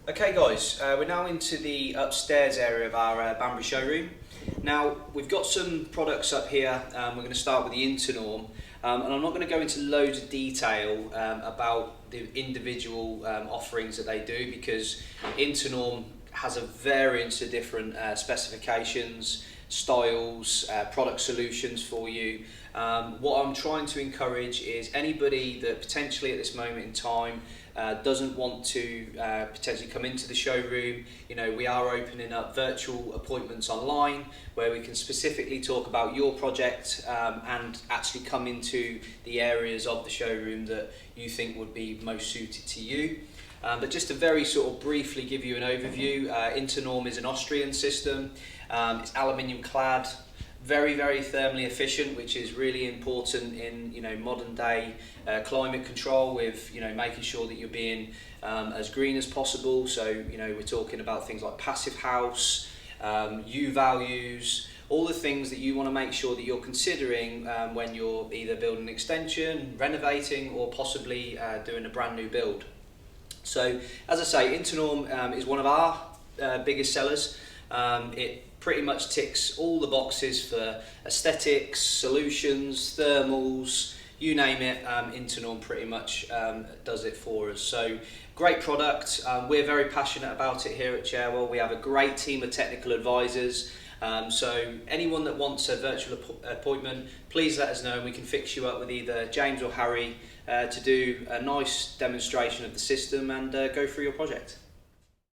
Okay guys, we're now into the upstairs area of our Banbury showroom. Now we've got some products up here. We're going to start with the Internorm, and I'm not going to go into loads of detail about the individual offerings that they do, because Internorm has a variance of different specifications, styles, product solutions for you. What I'm trying to encourage is anybody that potentially at this moment in time doesn't want to potentially come into the showroom. You know, we are opening up virtual appointments online where we can specifically talk about your project and actually come into the areas of the showroom that you think would be most suited to you. But just to very sort of briefly give you an overview, Internorm is an Austrian system. It's aluminium clad, very thermally efficient, which is really important in modern day climate control, with making sure that you're being as green as possible. So we're talking about things like passive house, U values, all the things that you want to make sure that you're considering when you're either building an extension, renovating, or possibly doing a brand new build. So as I say, Internorm is one of our biggest sellers. It pretty much ticks all the boxes for aesthetics, solutions, thermals, you name it. Internorm pretty much does it for us. So great product. We're very passionate about it here at Cherwell. We have a great team of technical advisors. So anyone that wants a virtual appointment, please let us know and we can fix you up with either James or Harry to do a nice demonstration of the system and go through your project.